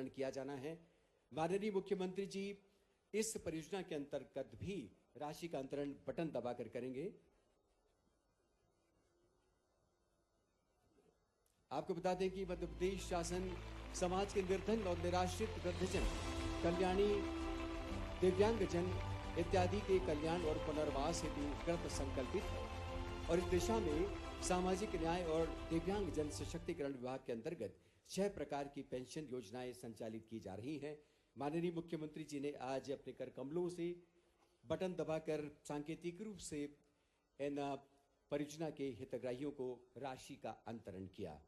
अंतरण किया जाना है। माननीय मुख्यमंत्री जी इस परियोजना के अंतर्गत भी राशि का अंतरण बटन दबाकर करेंगे। आपको बता दें कि मध्य प्रदेश शासन समाज के निर्धन और निराश्रित वृद्धजन, कल्याणी, दिव्यांगजन इत्यादि के कल्याण और पुनर्वास हेतु कृत संकल्पित है और इस दिशा में सामाजिक न्याय और दिव्यांग जन सशक्तिकरण विभाग के अंतर्गत 6 प्रकार की पेंशन योजनाएं संचालित की जा रही हैं। माननीय मुख्यमंत्री जी ने आज अपने कर कमलों से बटन दबाकर सांकेतिक रूप से इन परियोजना के हितग्राहियों को राशि का अंतरण किया।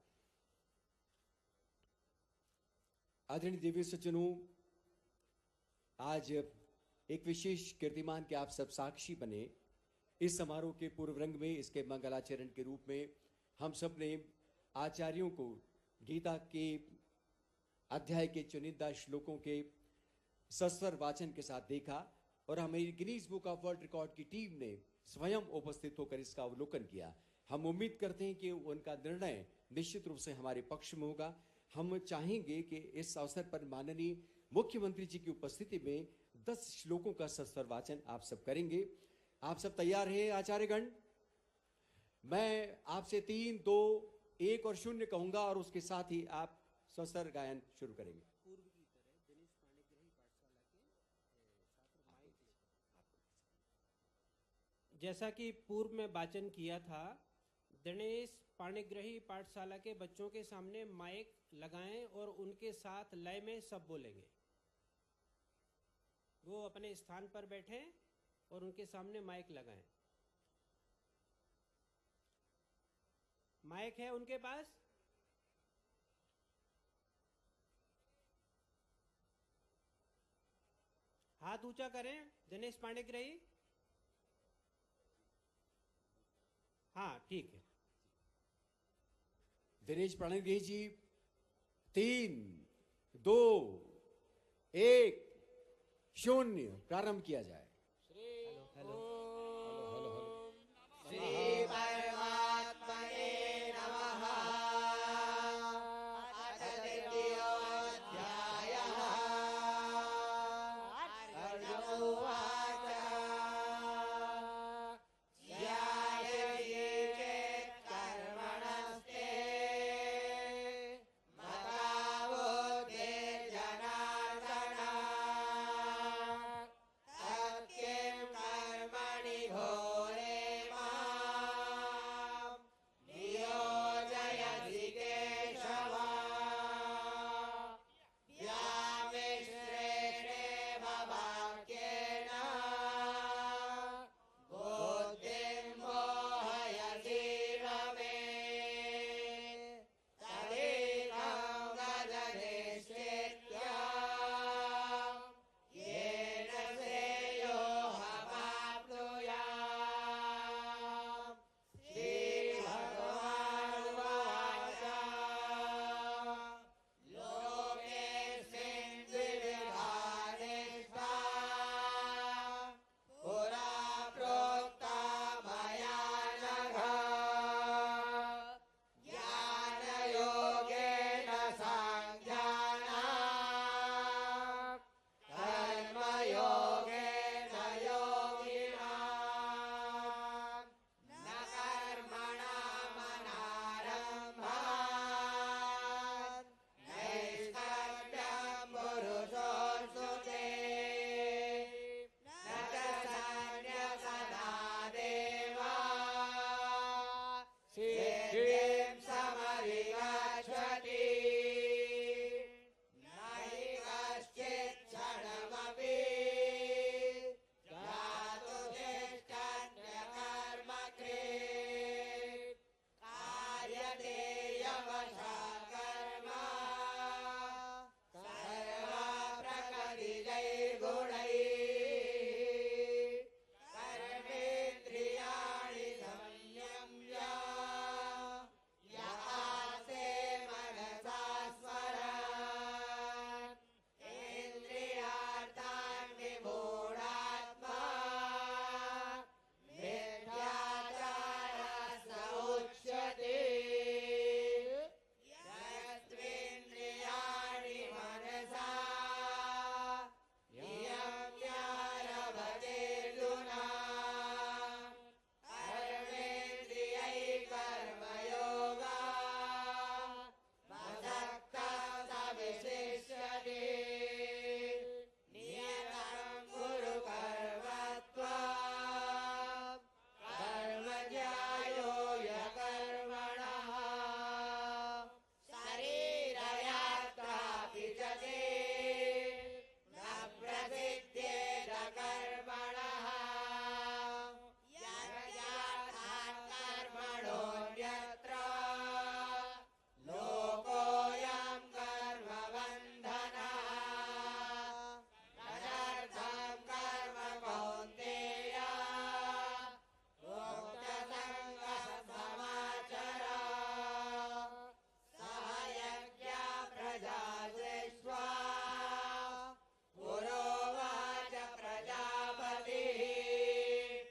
आदरणीय देवी सज्जनों, आज एक विशेष कीर्तिमान के आप सब साक्षी बने। इस समारोह के पूर्व रंग में इसके मंगलाचरण के रूप में हम सब ने आचार्यों को गीता के अध्याय के चुनिंदा श्लोकों के सस्वर वाचन के साथ देखा और हमें Guinness book of world record की टीम ने स्वयं उपस्थित होकर इसका अवलोकन किया। हम उम्मीद करते हैं कि उनका निर्णय निश्चित रूप से हमारे पक्ष में होगा। हम चाहेंगे कि इस अवसर पर माननीय मुख्यमंत्री जी की उपस्थिति में 10 श्लोकों का सस्वर वाचन आप सब करेंगे। आप सब तैयार हैं आचार्यगण? मैं आपसे 3, 2, 1 और 0 कहूंगा और उसके साथ ही आप सस्वर गायन शुरू करेंगे। जैसा कि पूर्व में वाचन किया था, दिनेश पाणिग्रही पाठशाला के बच्चों के सामने माइक लगाएं और उनके साथ लय में सब बोलेंगे। वो अपने स्थान पर बैठें और उनके सामने माइक लगाएं। माइक है उनके पास? हाथ ऊंचा करें दिनेश पाणिग्रही। हाँ, ठीक है। दिनेश पाणिग्रही जी 3, 2, 1 0 प्रारंभ किया जाए।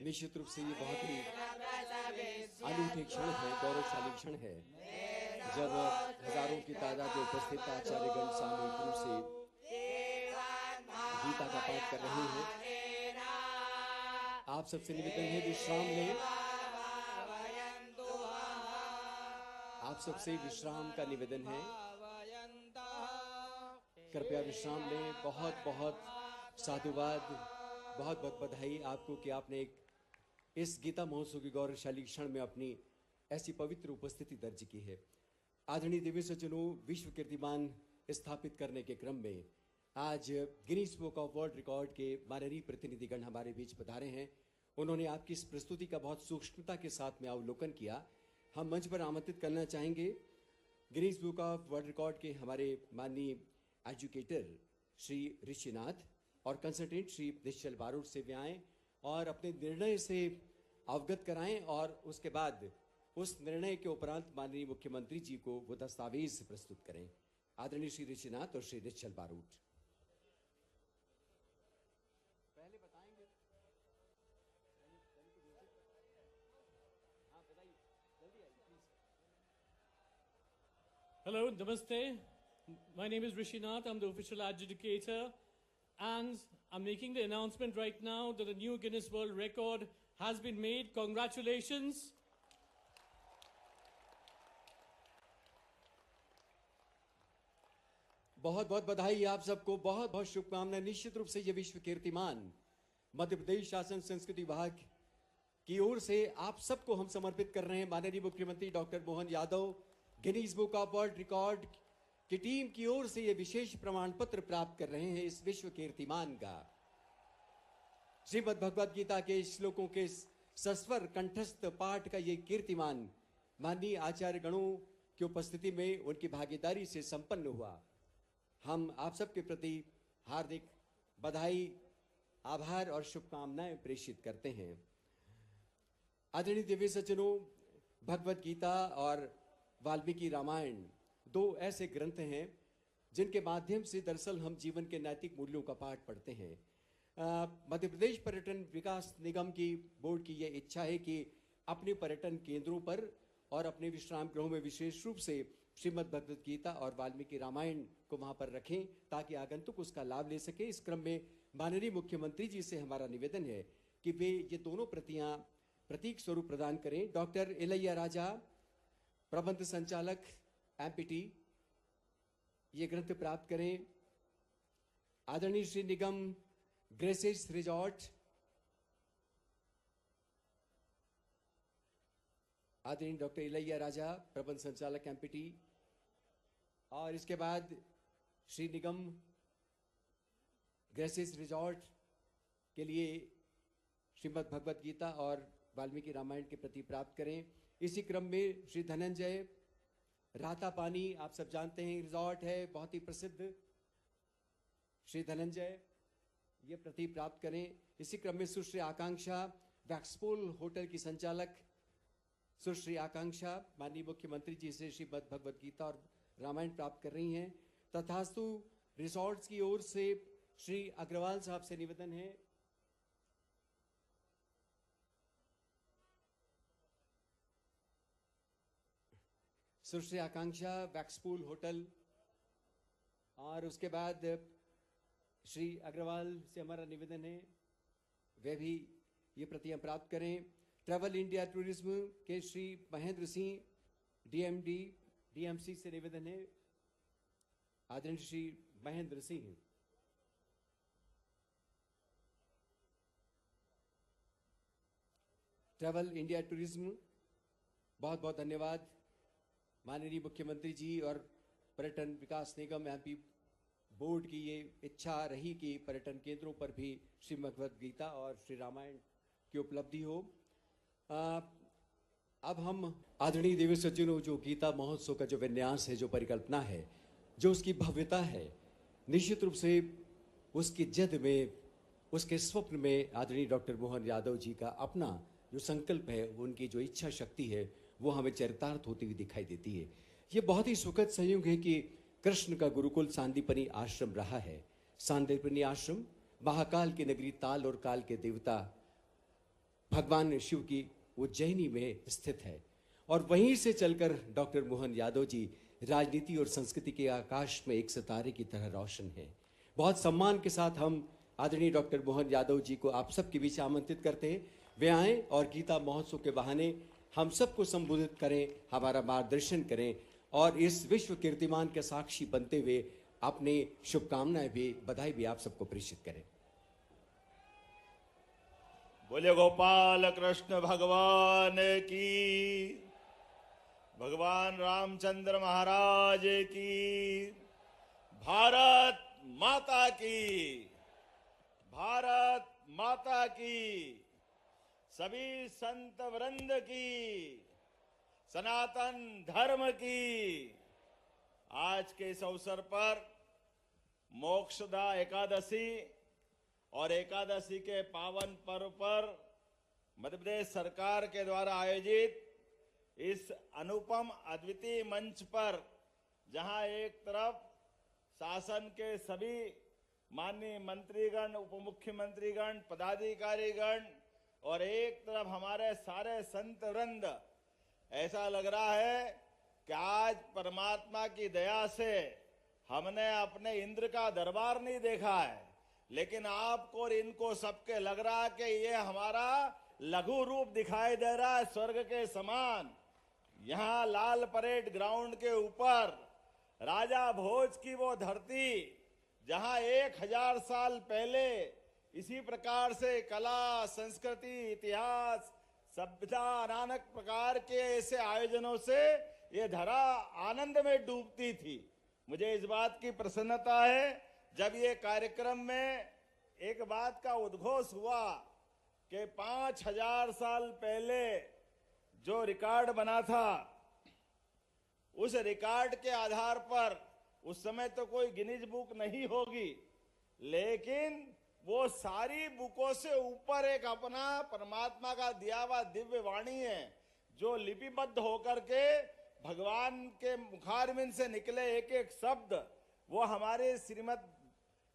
निश्चित रूप से ये बहुत ही अनूठे क्षण है, गौरवशाली क्षण है, जब हजारों की तादाद में उपस्थित आचार्यगण सामूहिक रूप से गीता का पाठ कर रहे हैं। आप सबसे निवेदन है विश्राम लें। आप सबसे विश्राम का निवेदन है, कृपया विश्राम लें। बहुत बहुत साधुवाद, बहुत बहुत बधाई आपको कि आपने इस गीता महोत्सव की गौरवशाली क्षण में अपनी ऐसी पवित्र उपस्थिति दर्ज की है। आदरणीय दिव्य सज्जनों, विश्व कीर्तिमान स्थापित करने के क्रम में आज Guinness book of world record के माननीय प्रतिनिधिगण हमारे बीच पधारे हैं। उन्होंने आपकी इस प्रस्तुति का बहुत सूक्ष्मता के साथ में अवलोकन किया। हम मंच पर आमंत्रित करना चाहेंगे Guinness book of world record के हमारे माननीय एजुकेटर श्री ऋषिनाथ और कंसल्टेंट श्री निश्चल बारूद से वे आएं और अपने निर्णय से अवगत कराएं और उसके बाद उस निर्णय के उपरांत माननीय मुख्यमंत्री जी को वो दस्तावेज प्रस्तुत करें। आदरणीय श्री ऋषिनाथ और श्री निश्चल बारूद। पहले बताएंगे। हाँ बताइए, जल्दी आइए please. Hello, Namaste. My name is Rishinath. I'm the official adjudicator. And I'm making the announcement right now that a new Guinness World Record has been made. Congratulations. बहुत बहुत बधाई आप सबको, बहुत बहुत शुभकामनाएं। निश्चित रूप से ये विश्व कीर्तिमान मध्य प्रदेश शासन संस्कृति विभाग की ओर से आप सबको हम समर्पित कर रहे हैं। माननीय मुख्यमंत्री doctor Mohan Yadav, Guinness book of world record की टीम की ओर से ये विशेष प्रमाण पत्र प्राप्त कर रहे हैं इस विश्व कीर्तिमान का। श्रीमद् भगवद गीता के श्लोकों के सस्वर कंठस्थ पाठ का ये कीर्तिमान माननीय आचार्य गणों की उपस्थिति में उनकी भागीदारी से संपन्न हुआ। हम आप सबके प्रति हार्दिक बधाई, आभार और शुभकामनाएं प्रेषित करते हैं। आदरणीय दिव्य सज्जनों, भगवद गीता और वाल्मीकि रामायण दो ऐसे ग्रंथ हैं जिनके माध्यम से दरअसल हम जीवन के नैतिक मूल्यों का पाठ पढ़ते हैं। मध्य प्रदेश पर्यटन विकास निगम की बोर्ड की यह इच्छा है कि अपने पर्यटन केंद्रों पर और अपने विश्राम गृहों में विशेष रूप से श्रीमद् भगवद गीता और वाल्मीकि रामायण को वहां पर रखें ताकि आगंतुक उसका लाभ ले सके। इस क्रम में माननीय मुख्यमंत्री जी से हमारा निवेदन है कि वे ये दोनों प्रतियां प्रतीक स्वरूप प्रदान करें। डॉक्टर इलैया राजा, प्रबंध संचालक एमपीटी, ये ग्रंथ प्राप्त करें। आदरणीय श्री निगम ग्रेसेस रिजॉर्ट, आदरणीय डॉक्टर इलैया राजा, प्रबंध संचालक एमपीटी, और इसके बाद श्री निगम ग्रेसेस रिजॉर्ट के लिए श्रीमद् भगवद गीता और वाल्मीकि रामायण के प्रति प्राप्त करें। इसी क्रम में श्री धनंजय राता पानी, आप सब जानते हैं रिजॉर्ट है बहुत ही प्रसिद्ध, श्री धनंजय ये प्रति प्राप्त करें। इसी क्रम में सुश्री आकांक्षा, वैक्सपोल होटल की संचालक सुश्री आकांक्षा माननीय मुख्यमंत्री जी से श्रीमद् भगवद गीता और रामायण प्राप्त कर रही हैं। तथास्तु रिसोर्ट्स की ओर से श्री अग्रवाल साहब से निवेदन है सुश्री आकांक्षा वैक्सपूल होटल, और उसके बाद श्री अग्रवाल से हमारा निवेदन है वे भी ये प्रतियां प्राप्त करें। ट्रैवल इंडिया टूरिज्म के श्री महेंद्र सिंह डीएमडी डीएमसी से निवेदन है, आदरणीय Shri Mahendra Singh. Travel India tourism, बहुत बहुत धन्यवाद। माननीय मुख्यमंत्री जी और पर्यटन विकास निगम एमपी बोर्ड की ये इच्छा रही कि पर्यटन केंद्रों पर भी श्री भगवद गीता और श्री रामायण की उपलब्धि हो। अब हम आदरणीय देवी सज्जनों, जो गीता महोत्सव का जो विन्यास है, जो परिकल्पना है, जो उसकी भव्यता है, निश्चित रूप से उसकी जद में, उसके स्वप्न में आदरणीय डॉक्टर मोहन यादव जी का अपना जो संकल्प है, उनकी जो इच्छा शक्ति है, वो हमें चरितार्थ होती हुई दिखाई देती है। ये बहुत ही सुखद संयोग है कि कृष्ण का गुरुकुल सांदीपनी आश्रम रहा है। सांदीपनी आश्रम महाकाल की नगरी, ताल और काल के देवता भगवान शिव की उज्जैनी में स्थित है और वहीं से चलकर डॉक्टर मोहन यादव जी राजनीति और संस्कृति के आकाश में एक सितारे की तरह रोशन है। बहुत सम्मान के साथ हम आदरणीय डॉक्टर मोहन यादव जी को आप सबके बीच आमंत्रित करते हैं। वे आएं और गीता महोत्सव के बहाने हम सबको संबोधित करें, हमारा मार्गदर्शन करें और इस विश्व कीर्तिमान के साक्षी बनते हुए अपनी शुभकामनाएं भी, बधाई भी आप सबको प्रेषित करें। बोले गोपाल कृष्ण भगवान की, भगवान रामचंद्र महाराज की, भारत माता की, भारत माता की, सभी संत वृंद की, सनातन धर्म की। आज के इस अवसर पर मोक्षदा एकादशी और एकादशी के पावन पर्व पर मध्य प्रदेश सरकार के द्वारा आयोजित इस अनुपम अद्वितीय मंच पर, जहां एक तरफ शासन के सभी माननीय मंत्रीगण, उप मुख्यमंत्रीगण, पदाधिकारीगण और एक तरफ हमारे सारे संत वृंद, ऐसा लग रहा है कि आज परमात्मा की दया से हमने अपने इंद्र का दरबार नहीं देखा है, लेकिन आपको और इनको सबके लग रहा है कि ये हमारा लघु रूप दिखाई दे रहा है स्वर्ग के समान। यहां लाल परेड ग्राउंड के ऊपर राजा भोज की वो धरती, जहां 1000 साल पहले इसी प्रकार से कला, संस्कृति, इतिहास, सभ्यता, नानक प्रकार के ऐसे आयोजनों से ये धरा आनंद में डूबती थी। मुझे इस बात की प्रसन्नता है जब ये कार्यक्रम में एक बात का उद्घोष हुआ कि 5000 साल पहले जो रिकॉर्ड बना था, उस रिकॉर्ड के आधार पर उस समय तो कोई गिनीज बुक नहीं होगी, लेकिन वो सारी बुकों से ऊपर एक अपना परमात्मा का दिया हुआ दिव्य वाणी है, जो लिपिबद्ध होकर के भगवान के मुखारविंद से निकले एक एक शब्द, वो हमारे श्रीमद्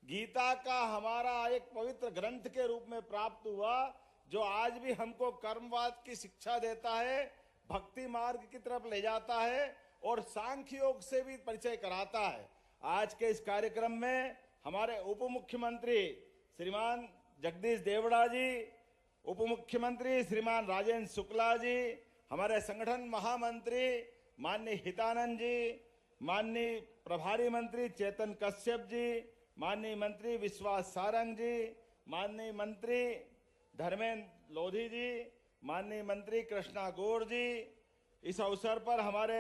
गीता का हमारा एक पवित्र ग्रंथ के रूप में प्राप्त हुआ, जो आज भी हमको कर्मवाद की शिक्षा देता है, भक्ति मार्ग की तरफ ले जाता है और सांख्य योग से भी परिचय कराता है। आज के इस कार्यक्रम में हमारे उप मुख्यमंत्री श्रीमान जगदीश देवड़ा जी, उप मुख्यमंत्री श्रीमान राजेंद्र शुक्ला जी, हमारे संगठन महामंत्री माननीय हितानंद जी, माननीय प्रभारी मंत्री चेतन कश्यप जी, माननीय मंत्री विश्वास सारंग जी, माननीय मंत्री धर्मेंद्र लोधी जी, माननीय मंत्री कृष्णा गौर जी, इस अवसर पर हमारे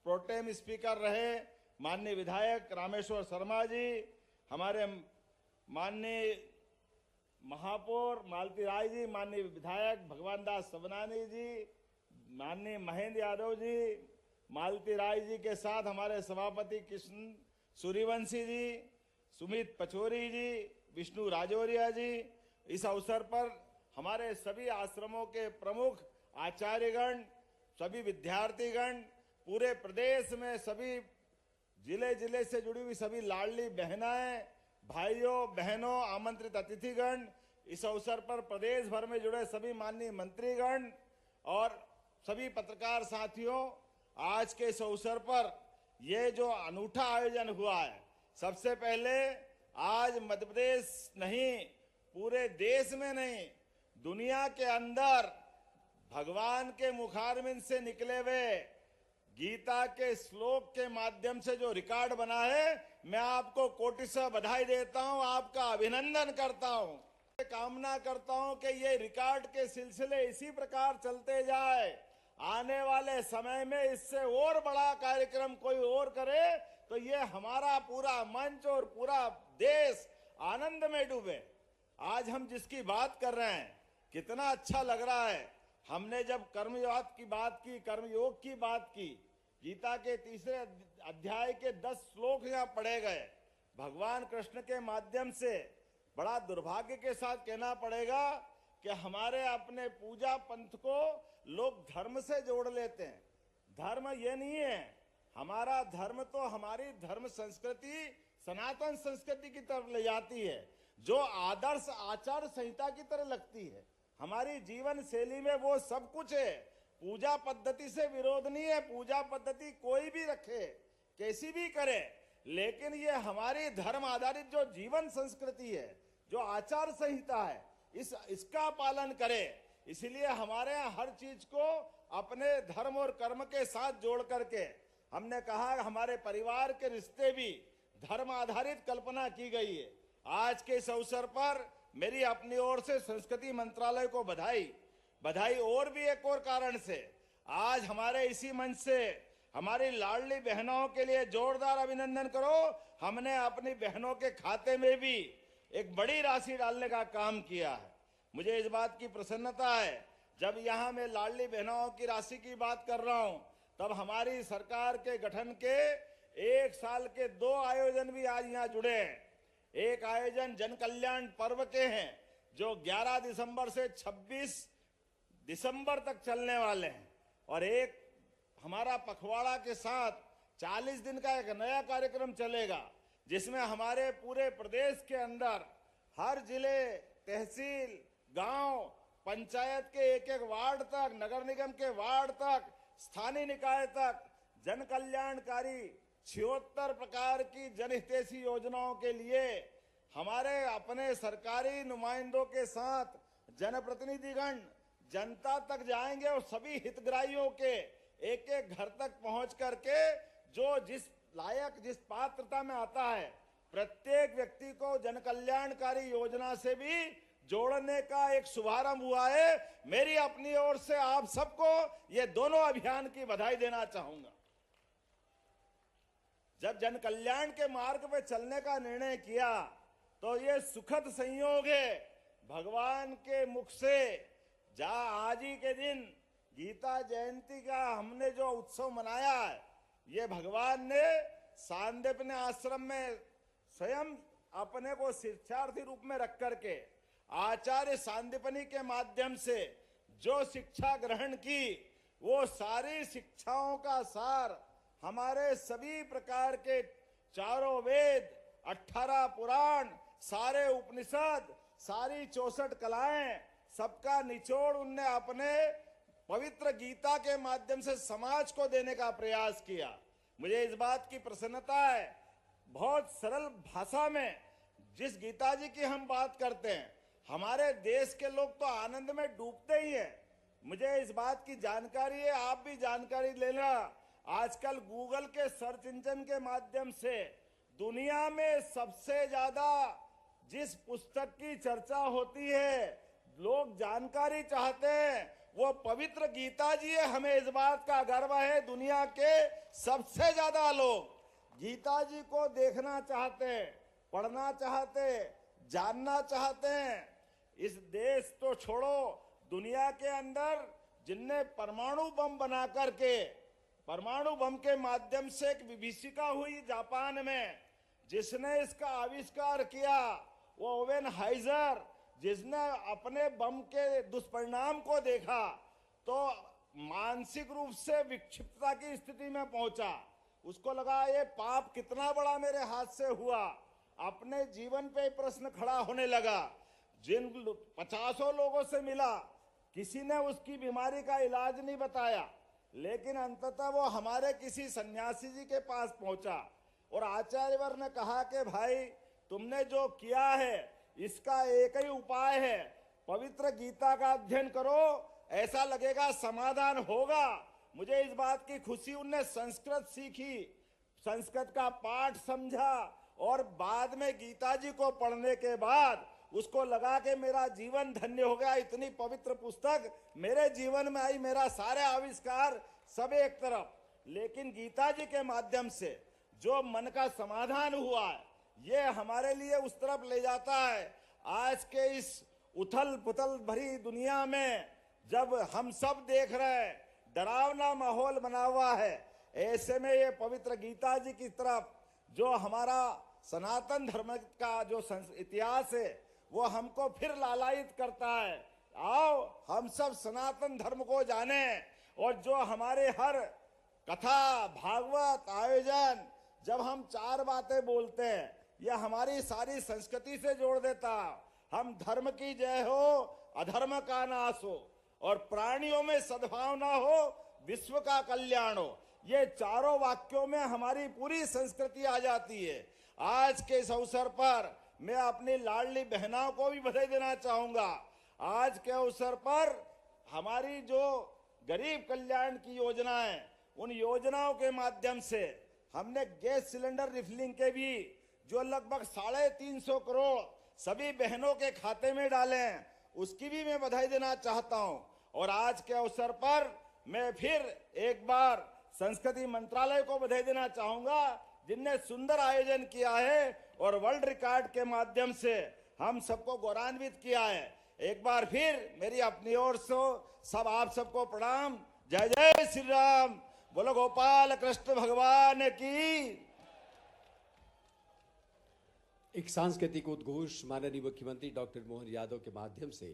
प्रोटेम स्पीकर रहे माननीय विधायक रामेश्वर शर्मा जी, हमारे माननीय महापौर मालती राय जी, माननीय विधायक भगवान दास सबनानी जी, माननीय महेंद्र यादव जी, मालती राय जी के साथ हमारे सभापति कृष्ण सूर्यवंशी जी, सुमित पचोरी जी, विष्णु राजौरिया जी। इस अवसर पर हमारे सभी आश्रमों के प्रमुख आचार्यगण, सभी विद्यार्थीगण, पूरे प्रदेश में सभी जिले जिले से जुड़ी हुई सभी लाडली बहनाएं, भाइयों बहनों, आमंत्रित अतिथिगण, इस अवसर पर प्रदेश भर में जुड़े सभी माननीय मंत्रीगण और सभी पत्रकार साथियों, आज के इस अवसर पर ये जो अनूठा आयोजन हुआ है, सबसे पहले आज मध्य प्रदेश नहीं, पूरे देश में नहीं, दुनिया के अंदर भगवान के मुखारविंद से निकले हुए गीता के श्लोक के माध्यम से जो रिकॉर्ड बना है, मैं आपको कोटिशः बधाई देता हूं, आपका अभिनंदन करता हूं। कामना करता हूं कि ये रिकॉर्ड के सिलसिले इसी प्रकार चलते जाए, आने वाले समय में इससे और बड़ा कार्यक्रम कोई और करे तो ये हमारा पूरा मंच और पूरा देश आनंद में डूबे। आज हम जिसकी बात कर रहे हैं, कितना अच्छा लग रहा है। हमने जब कर्मयोग की बात की, कर्मयोग की बात की, गीता के 3 अध्याय के 10 श्लोक यहाँ पढ़े गए। भगवान कृष्ण के माध्यम से बड़ा दुर्भाग्य के साथ कहना पड़ेगा कि हमारे अपने पूजा पंथ को लोग धर्म से जोड़ लेते हैं। धर्म ये नहीं है, हमारा धर्म तो हमारी धर्म संस्कृति, सनातन संस्कृति की तरफ ले जाती है, जो आदर्श आचार संहिता की तरह लगती है। हमारी जीवन शैली में वो सब कुछ है। पूजा पद्धति से विरोध नहीं है, पूजा पद्धति कोई भी रखे, कैसी भी करे, लेकिन ये हमारी धर्म आधारित जो जीवन संस्कृति है, जो आचार संहिता है, इसका पालन करे। इसलिए हमारे यहाँ हर चीज को अपने धर्म और कर्म के साथ जोड़ करके हमने कहा हमारे परिवार के रिश्ते भी धर्म आधारित कल्पना की गई है। आज के इस अवसर पर मेरी अपनी ओर से संस्कृति मंत्रालय को बधाई और भी एक और कारण से। आज हमारे इसी मंच से हमारी लाडली बहनों के लिए जोरदार अभिनंदन करो। हमने अपनी बहनों के खाते में भी एक बड़ी राशि डालने का काम किया है। मुझे इस बात की प्रसन्नता है, जब यहाँ मैं लाडली बहनों की राशि की बात कर रहा हूँ, तब हमारी सरकार के गठन के 1 साल के 2 आयोजन भी आज यहाँ जुड़े हैं। एक आयोजन जन कल्याण पर्व के हैं, जो 11 दिसंबर से 26 दिसंबर तक चलने वाले हैं, और एक हमारा पखवाड़ा के साथ 40 दिन का एक नया कार्यक्रम चलेगा, जिसमें हमारे पूरे प्रदेश के अंदर हर जिले, तहसील, गांव, पंचायत के एक वार्ड तक, नगर निगम के वार्ड तक, स्थानीय निकाय तक जन कल्याणकारी 76 प्रकार की जनहितैषी योजनाओं के लिए हमारे अपने सरकारी नुमाइंदों के साथ जनप्रतिनिधिगण जनता तक जाएंगे और सभी हितग्राहियों के एक घर तक पहुंच करके जो जिस लायक, जिस पात्रता में आता है, प्रत्येक व्यक्ति को जन कल्याणकारी योजना से भी जोड़ने का एक शुभारंभ हुआ है। मेरी अपनी ओर से आप सबको ये दोनों अभियान की बधाई देना चाहूंगा। जब जन कल्याण के मार्ग पे चलने का निर्णय किया, तो ये सुखद संयोग है भगवान के मुख से, जहां आज ही के दिन गीता जयंती का हमने जो उत्सव मनाया है, ये भगवान ने सांदीपनि आश्रम में स्वयं अपने को शिक्षार्थी रूप में रख करके आचार्य सांदीपनि के माध्यम से जो शिक्षा ग्रहण की, वो सारी शिक्षाओं का सार हमारे सभी प्रकार के 4 वेद, 18 पुराण, सारे उपनिषद, सारी 64 कलाएं, सबका निचोड़ उनने अपने पवित्र गीता के माध्यम से समाज को देने का प्रयास किया। मुझे इस बात की प्रसन्नता है, बहुत सरल भाषा में जिस गीता जी की हम बात करते हैं, हमारे देश के लोग तो आनंद में डूबते ही हैं। मुझे इस बात की जानकारी है, आप भी जानकारी लेना। आजकल गूगल के सर्च इंजन के माध्यम से दुनिया में सबसे ज्यादा जिस पुस्तक की चर्चा होती है, लोग जानकारी चाहते हैं, वो पवित्र गीता जी है। हमें इस बात का गर्व है, दुनिया के सबसे ज्यादा लोग गीता जी को देखना चाहते हैं, पढ़ना चाहते हैं, जानना चाहते हैं। इस देश तो छोड़ो, दुनिया के अंदर जिनने परमाणु बम बना करके, परमाणु बम के माध्यम से एक विभीषिका हुई जापान में, जिसने इसका आविष्कार किया वो ओवेन हाइजर, जिसने अपने बम के दुष्परिणाम को देखा तो मानसिक रूप से विक्षिप्तता की स्थिति में पहुंचा। उसको लगा ये पाप कितना बड़ा मेरे हाथ से हुआ। अपने जीवन पे प्रश्न खड़ा होने लगा। जिन 50 लोगों से मिला, किसी ने उसकी बीमारी का इलाज नहीं बताया, लेकिन अंततः वो हमारे किसी सन्यासी जी के पास पहुंचा और आचार्यवर ने कहा कि भाई तुमने जो किया है इसका एक ही उपाय है, पवित्र गीता का अध्ययन करो, ऐसा लगेगा समाधान होगा। मुझे इस बात की खुशी, उनने संस्कृत सीखी, संस्कृत का पाठ समझा और बाद में गीता जी को पढ़ने के बाद उसको लगा कि मेरा जीवन धन्य हो गया। इतनी पवित्र पुस्तक मेरे जीवन में आई, मेरा सारे आविष्कार सब एक तरफ, लेकिन गीता जी के माध्यम से जो मन का समाधान हुआ है, ये हमारे लिए उस तरफ ले जाता है। आज के इस उथल पुथल भरी दुनिया में जब हम सब देख रहे हैं डरावना माहौल बना हुआ है, ऐसे में ये पवित्र गीता जी की तरफ जो हमारा सनातन धर्म का जो इतिहास है वो हमको फिर लालायित करता है। आओ हम सब सनातन धर्म को जाने, और जो हमारे हर कथा, भागवत, आयोजन, जब हम 4 बातें बोलते हैं, यह हमारी सारी संस्कृति से जोड़ देता। हम धर्म की जय हो, अधर्म का नाश हो और प्राणियों में सद्भावना हो, विश्व का कल्याण हो। ये चारों वाक्यों में हमारी पूरी संस्कृति आ जाती है। आज के इस अवसर पर मैं अपनी लाडली बहनों को भी बधाई देना चाहूंगा। आज के अवसर पर हमारी जो गरीब कल्याण की योजनाएं, उन योजनाओं के माध्यम से हमने गैस सिलेंडर रिफिलिंग के भी जो लगभग 350 करोड़ सभी बहनों के खाते में डाले हैं, उसकी भी मैं बधाई देना चाहता हूं। और आज के अवसर पर मैं फिर एक बार संस्कृति मंत्रालय को बधाई देना चाहूंगा, जिनने सुंदर आयोजन किया है और वर्ल्ड रिकॉर्ड के माध्यम से हम सबको गौरवान्वित किया है। एक बार फिर मेरी अपनी ओर से सब आप सबको प्रणाम। जय जय श्री राम। बोलो गोपाल कृष्ण भगवान की। एक सांस्कृतिक उद्घोष माननीय मुख्यमंत्री डॉक्टर मोहन यादव के माध्यम से,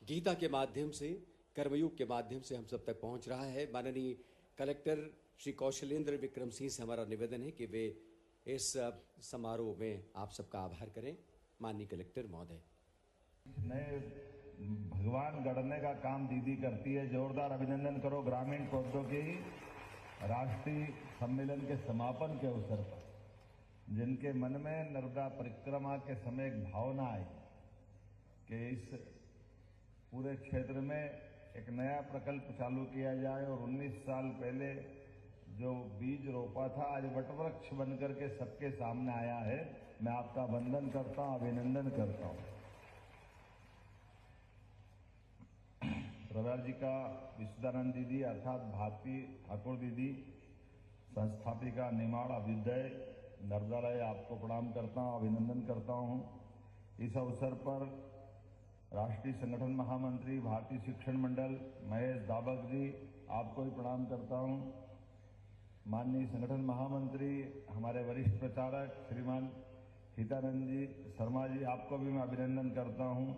गीता के माध्यम से, कर्मयोग के माध्यम से हम सब तक पहुंच रहा है। माननीय कलेक्टर श्री कौशलेंद्र विक्रम सिंह से हमारा निवेदन है कि वे इस समारोह में आप सबका आभार करें। माननीय कलेक्टर महोदय। नए भगवान गढ़ने का काम दीदी करती है। जोरदार अभिनंदन करो ग्रामीण प्रौद्योगिकी राष्ट्रीय सम्मेलन के समापन के अवसर पर, जिनके मन में नर्मदा परिक्रमा के समय एक भावना आई कि इस पूरे क्षेत्र में एक नया प्रकल्प चालू किया जाए और 19 साल पहले जो बीज रोपा था आज वटवृक्ष बनकर के सबके सामने आया है। मैं आपका वंदन करता हूं, अभिनंदन करता हूं। प्रवर जी का विशुद्धानंद दीदी अर्थात भारती ठाकुर दीदी, संस्थापिका निमाड़ अभ्युदय नर्मदालय, आपको प्रणाम करता हूं, अभिनंदन करता हूं। इस अवसर पर राष्ट्रीय संगठन महामंत्री भारतीय शिक्षण मंडल महेश दाबक जी, आपको भी प्रणाम करता हूं। माननीय संगठन महामंत्री हमारे वरिष्ठ प्रचारक श्रीमान हितानंद जी शर्मा जी, आपको भी मैं अभिनंदन करता हूं।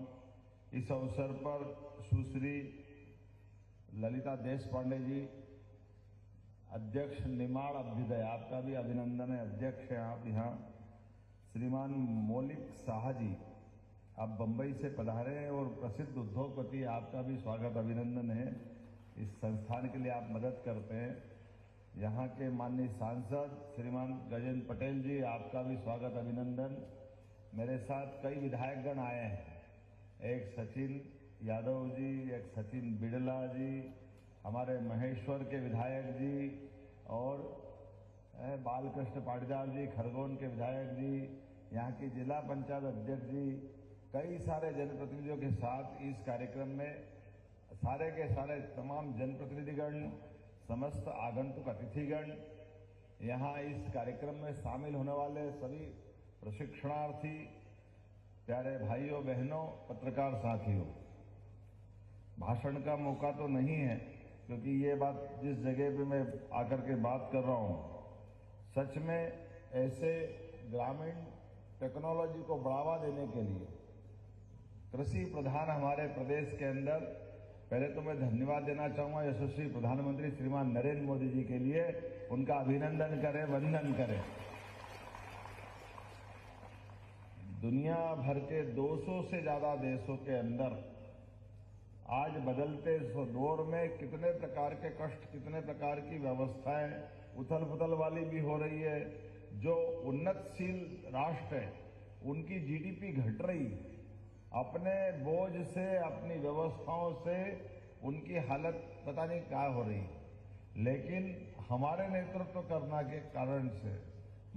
इस अवसर पर सुश्री ललिता देशपांडे जी, अध्यक्ष निमाड़ अभ्युदय, आपका भी अभिनंदन है, अध्यक्ष हैं आप यहाँ। श्रीमान मौलिक शाह जी, आप बंबई से पधारे हैं और प्रसिद्ध उद्योगपति, आपका भी स्वागत अभिनंदन है। इस संस्थान के लिए आप मदद करते हैं। यहाँ के माननीय सांसद श्रीमान गजेंद्र पटेल जी, आपका भी स्वागत अभिनंदन। मेरे साथ कई विधायकगण आए हैं, एक सचिन यादव जी, एक सचिन बिड़ला जी, हमारे महेश्वर के विधायक जी और बालकृष्ण पाटीदार जी, खरगोन के विधायक जी, यहाँ की जिला पंचायत अध्यक्ष जी, कई सारे जनप्रतिनिधियों के साथ इस कार्यक्रम में सारे के सारे तमाम जनप्रतिनिधिगण, समस्त आगंतुक अतिथिगण, यहाँ इस कार्यक्रम में शामिल होने वाले सभी प्रशिक्षणार्थी, प्यारे भाइयों बहनों, पत्रकार साथियों। भाषण का मौका तो नहीं है क्योंकि ये बात जिस जगह पे मैं आकर के बात कर रहा हूँ, सच में ऐसे ग्रामीण टेक्नोलॉजी को बढ़ावा देने के लिए कृषि प्रधान हमारे प्रदेश के अंदर, पहले तो मैं धन्यवाद देना चाहूंगा यशस्वी प्रधानमंत्री श्रीमान नरेंद्र मोदी जी के लिए, उनका अभिनंदन करें, वंदन करें। दुनिया भर के 200 से ज्यादा देशों के अंदर आज बदलते दौर में कितने प्रकार के कष्ट, कितने प्रकार की व्यवस्थाएं उथल पुथल वाली भी हो रही है। जो उन्नतशील राष्ट्र है उनकी जीडीपी घट रही है, अपने बोझ से, अपनी व्यवस्थाओं से उनकी हालत पता नहीं क्या हो रही है। लेकिन हमारे नेतृत्व करना के कारण से,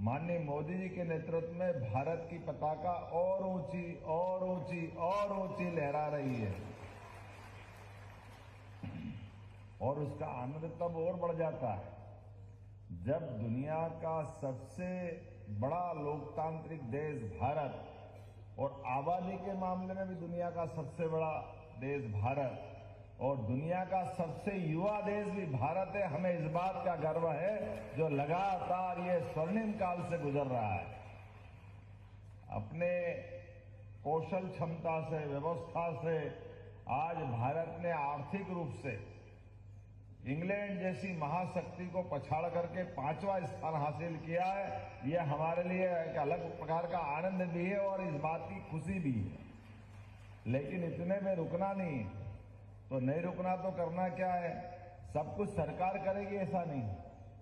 माननीय मोदी जी के नेतृत्व में भारत की पताका और ऊंची और ऊंची और ऊंची लहरा रही है और उसका आनंद तब और बढ़ जाता है जब दुनिया का सबसे बड़ा लोकतांत्रिक देश भारत और आबादी के मामले में भी दुनिया का सबसे बड़ा देश भारत और दुनिया का सबसे युवा देश भी भारत है, हमें इस बात का गर्व है जो लगातार ये स्वर्णिम काल से गुजर रहा है। अपने कौशल क्षमता से, व्यवस्था से आज भारत ने आर्थिक रूप से इंग्लैंड जैसी महाशक्ति को पछाड़ करके 5वां स्थान हासिल किया है। यह हमारे लिए एक अलग प्रकार का आनंद भी है और इस बात की खुशी भी है। लेकिन इतने में रुकना नहीं। तो नहीं रुकना तो करना क्या है? सब कुछ सरकार करेगी ऐसा नहीं।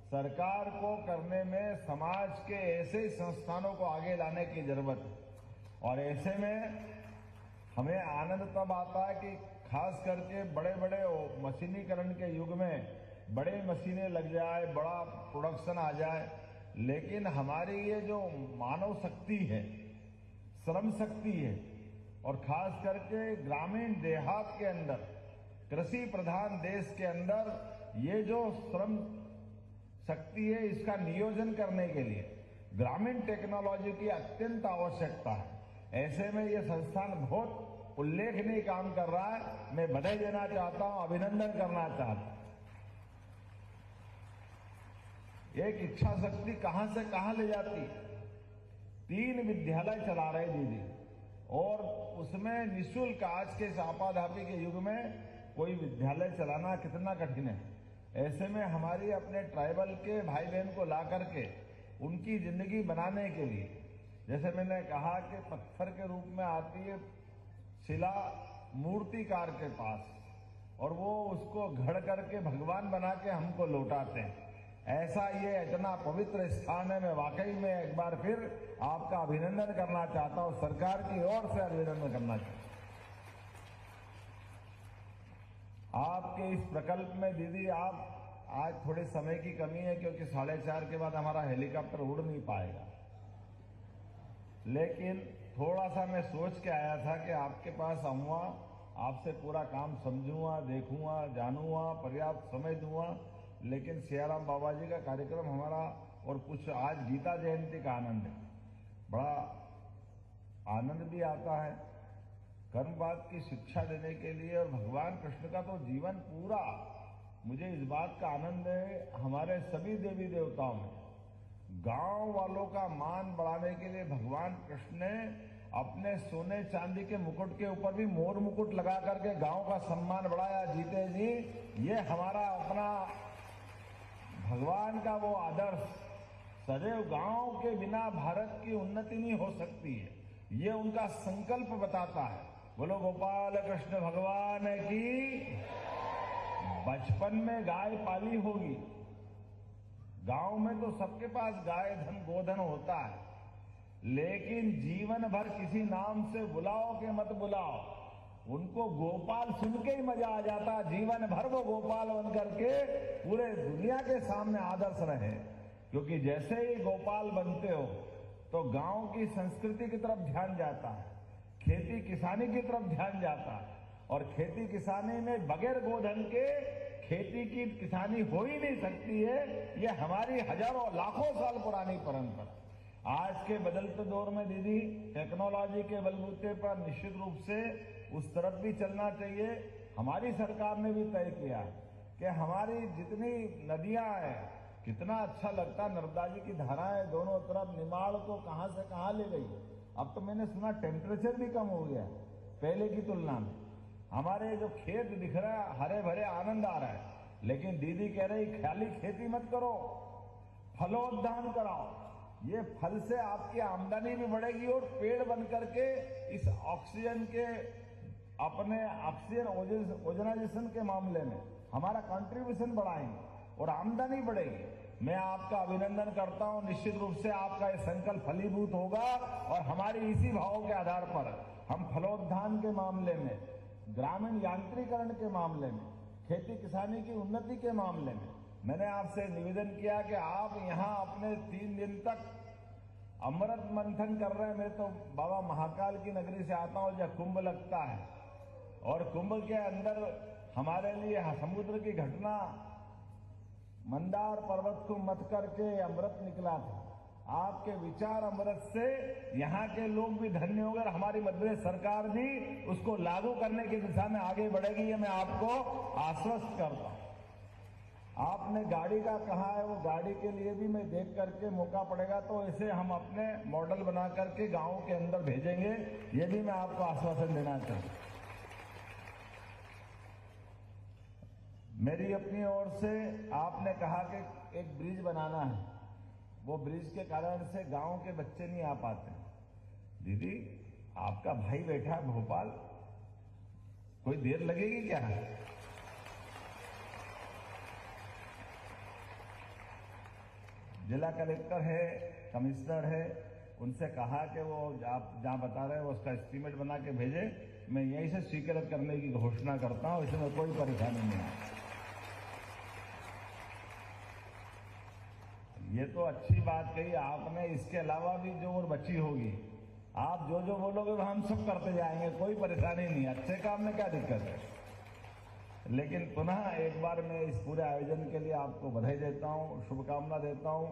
सरकार को करने में समाज के ऐसे संस्थानों को आगे लाने की जरूरत है। और ऐसे में हमें आनंद तब आता है कि खास करके बड़े बड़े मशीनीकरण के युग में बड़े मशीनें लग जाए, बड़ा प्रोडक्शन आ जाए, लेकिन हमारी ये जो मानव शक्ति है, श्रम शक्ति है, और खास करके ग्रामीण देहात के अंदर, कृषि प्रधान देश के अंदर ये जो श्रम शक्ति है, इसका नियोजन करने के लिए ग्रामीण टेक्नोलॉजी की अत्यंत आवश्यकता है। ऐसे में ये संस्थान बहुत उल्लेखनीय काम कर रहा है। मैं बधाई देना चाहता हूं, अभिनंदन करना चाहता हूं। एक इच्छा शक्ति कहां से कहां ले जाती। 3 विद्यालय चला रहे दीदी, और उसमें निःशुल्क, आज के आपाधापी के युग में कोई विद्यालय चलाना कितना कठिन है। ऐसे में हमारी अपने ट्राइबल के भाई बहन को ला करके उनकी जिंदगी बनाने के लिए, जैसे मैंने कहा कि पत्थर के रूप में आती है शिला मूर्तिकार के पास, और वो उसको घड़ करके भगवान बना के हमको लौटाते हैं। ऐसा ये इतना पवित्र स्थान है। मैं वाकई में एक बार फिर आपका अभिनंदन करना चाहता हूं, सरकार की ओर से अभिनंदन करना चाहता हूं। आपके इस प्रकल्प में दीदी, आप आज थोड़े समय की कमी है क्योंकि 4:30 के बाद हमारा हेलीकॉप्टर उड़ नहीं पाएगा, लेकिन थोड़ा सा मैं सोच के आया था कि आपके पास आऊंगा, आपसे पूरा काम समझूंगा, देखूंगा, जानूंगा, पर्याप्त समय दूंगा। लेकिन सियाराम बाबा जी का कार्यक्रम हमारा, और कुछ आज गीता जयंती का आनंद है, बड़ा आनंद भी आता है कर्मवाद की शिक्षा देने के लिए। और भगवान कृष्ण का तो जीवन पूरा, मुझे इस बात का आनंद है, हमारे सभी देवी देवताओं में गांव वालों का मान बढ़ाने के लिए भगवान कृष्ण ने अपने सोने चांदी के मुकुट के ऊपर भी मोर मुकुट लगा करके गांव का सम्मान बढ़ाया। जीते जी, ये हमारा अपना भगवान का वो आदर्श, सदैव गांव के बिना भारत की उन्नति नहीं हो सकती है, ये उनका संकल्प बताता है। बोलो गोपाल कृष्ण भगवान की। बचपन में गाय पाली होगी, गांव में तो सबके पास गाय धन गोधन होता है, लेकिन जीवन भर किसी नाम से बुलाओ कि मत बुलाओ, उनको गोपाल सुन के ही मजा आ जाता। जीवन भर वो गोपाल बन करके पूरे दुनिया के सामने आदर्श रहे, क्योंकि जैसे ही गोपाल बनते हो तो गांव की संस्कृति की तरफ ध्यान जाता है, खेती किसानी की तरफ ध्यान जाता है, और खेती किसानी में बगैर गोधन के खेती की किसानी हो ही नहीं सकती है। ये हमारी हजारों लाखों साल पुरानी परंपरा। आज के बदलते दौर में दीदी, टेक्नोलॉजी के बलबूते पर निश्चित रूप से उस तरफ भी चलना चाहिए। हमारी सरकार ने भी तय किया कि हमारी जितनी नदियां हैं, कितना अच्छा लगता, नर्मदा जी की धाराएं दोनों तरफ, निमाड़ को कहां से कहां ले गई। अब तो मैंने सुना टेम्परेचर भी कम हो गया पहले की तुलना में। हमारे जो खेत दिख रहा है हरे भरे, आनंद आ रहा है, लेकिन दीदी कह रही खाली खेती मत करो, फलोद्यान कराओ। ये फल से आपकी आमदनी भी बढ़ेगी, और पेड़ बन करके इस ऑक्सीजन के, अपने ऑक्सीजन ओजनाइजेशन के मामले में हमारा कंट्रीब्यूशन बढ़ाएंगे और आमदनी बढ़ेगी। मैं आपका अभिनंदन करता हूं। निश्चित रूप से आपका ये संकल्प फलीभूत होगा, और हमारी इसी भाव के आधार पर हम फलोद्यान के मामले में, ग्रामीण यांत्रिकरण के मामले में, खेती किसानी की उन्नति के मामले में मैंने आपसे निवेदन किया कि आप यहां अपने 3 दिन तक अमृत मंथन कर रहे हैं। मैं तो बाबा महाकाल की नगरी से आता हूं, जहां कुंभ लगता है, और कुंभ के अंदर हमारे लिए समुद्र की घटना, मंदार पर्वत को मथ करके अमृत निकला था। आपके विचार अमृत से यहाँ के लोग भी धन्य होंगे, और हमारी मध्य प्रदेश सरकार भी उसको लागू करने की दिशा में आगे बढ़ेगी, ये मैं आपको आश्वस्त करता हूं। आपने गाड़ी का कहा है, वो गाड़ी के लिए भी मैं देख करके मौका पड़ेगा तो इसे हम अपने मॉडल बना करके गांव के अंदर भेजेंगे, ये भी मैं आपको आश्वासन देना चाहूँ। मेरी अपनी ओर से आपने कहा कि एक ब्रिज बनाना है, वो ब्रिज के कारण से गांव के बच्चे नहीं आ पाते। दीदी, आपका भाई बैठा है भोपाल, कोई देर लगेगी क्या? जिला कलेक्टर है, कमिश्नर है, उनसे कहा कि वो आप जहां बता रहे हो उसका एस्टीमेट बना के भेजे, मैं यहीं से स्वीकृत करने की घोषणा करता हूं, इसमें कोई परेशानी नहीं है। ये तो अच्छी बात कही आपने, इसके अलावा भी जो और बची होगी, आप जो जो बोलोगे वो हम सब करते जाएंगे, कोई परेशानी नहीं, अच्छे काम में क्या दिक्कत है। लेकिन पुनः एक बार मैं इस पूरे आयोजन के लिए आपको बधाई देता हूं, शुभकामना देता हूं,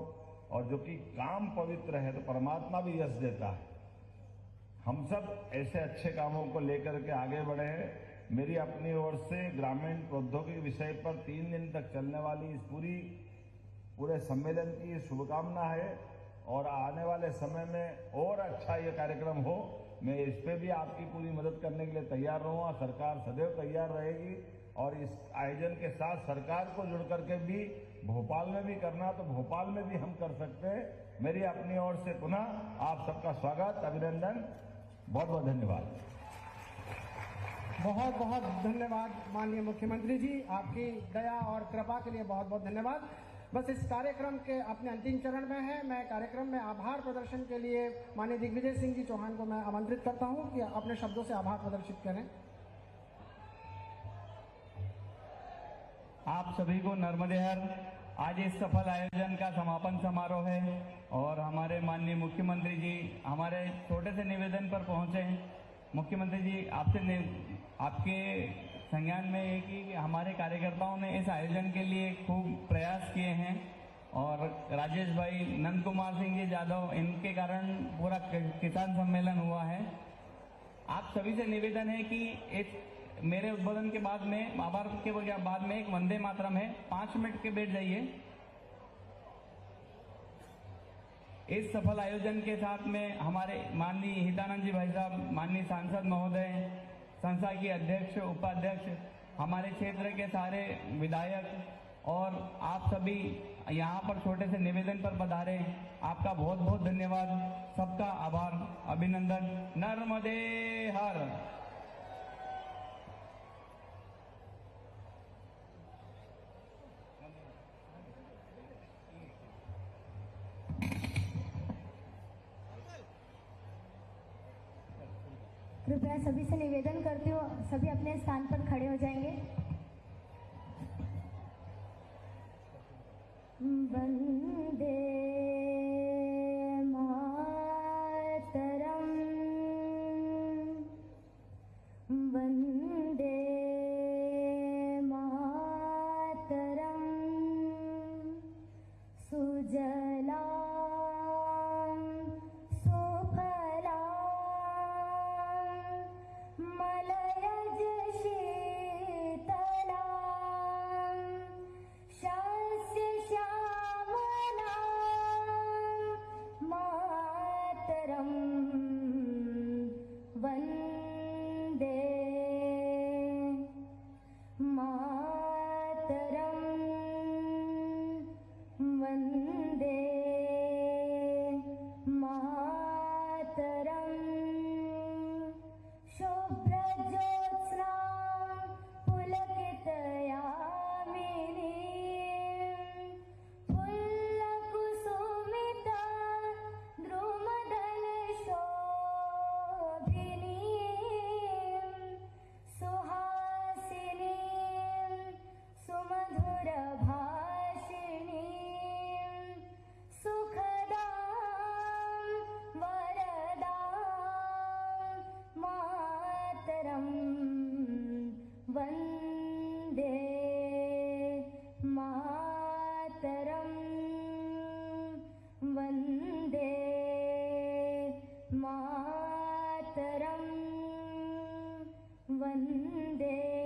और जो कि काम पवित्र है तो परमात्मा भी यश देता है। हम सब ऐसे अच्छे कामों को लेकर के आगे बढ़े हैं। मेरी अपनी ओर से ग्रामीण प्रौद्योगिकी विषय पर 3 दिन तक चलने वाली इस पूरे सम्मेलन की शुभकामना है, और आने वाले समय में और अच्छा ये कार्यक्रम हो, मैं इस पे भी आपकी पूरी मदद करने के लिए तैयार रहूंगा। सरकार सदैव तैयार रहेगी, और इस आयोजन के साथ सरकार को जुड़ करके भी भोपाल में भी करना तो भोपाल में भी हम कर सकते हैं। मेरी अपनी ओर से पुनः आप सबका स्वागत, अभिनंदन, बहुत बहुत धन्यवाद। बहुत बहुत धन्यवाद माननीय मुख्यमंत्री जी, आपकी दया और कृपा के लिए बहुत बहुत धन्यवाद। बस इस कार्यक्रम के अपने अंतिम चरण में है। मैं कार्यक्रम में आभार प्रदर्शन के लिए माननीय दिग्विजय सिंह जी चौहान को मैं आमंत्रित करता हूं कि अपने शब्दों से आभार प्रदर्शित करें। आप सभी को नर्मदे हर। आज इस सफल आयोजन का समापन समारोह है, और हमारे माननीय मुख्यमंत्री जी हमारे छोटे से निवेदन पर पहुंचे हैं। मुख्यमंत्री जी, आपके संज्ञान में है कि हमारे कार्यकर्ताओं ने इस आयोजन के लिए खूब प्रयास किए हैं, और राजेश भाई, नंद कुमार सिंह जी यादव, इनके कारण पूरा किसान सम्मेलन हुआ है। आप सभी से निवेदन है कि इस मेरे उद्बोधन के बाद में, आभार के बाद में एक वंदे मातरम है, 5 मिनट के बैठ जाइए। इस सफल आयोजन के साथ में हमारे माननीय हितानंद जी भाई साहब, माननीय सांसद महोदय, संस्था की अध्यक्ष, उपाध्यक्ष, हमारे क्षेत्र के सारे विधायक, और आप सभी यहाँ पर छोटे से निवेदन पर पधारे, आपका बहुत बहुत धन्यवाद। सबका आभार, अभिनंदन। नर्मदे हर। कृपया सभी से निवेदन करती हूँ, सभी अपने स्थान पर खड़े हो जाएंगे। वंदे मातरम, वंदे मातरम, सुजला वंदे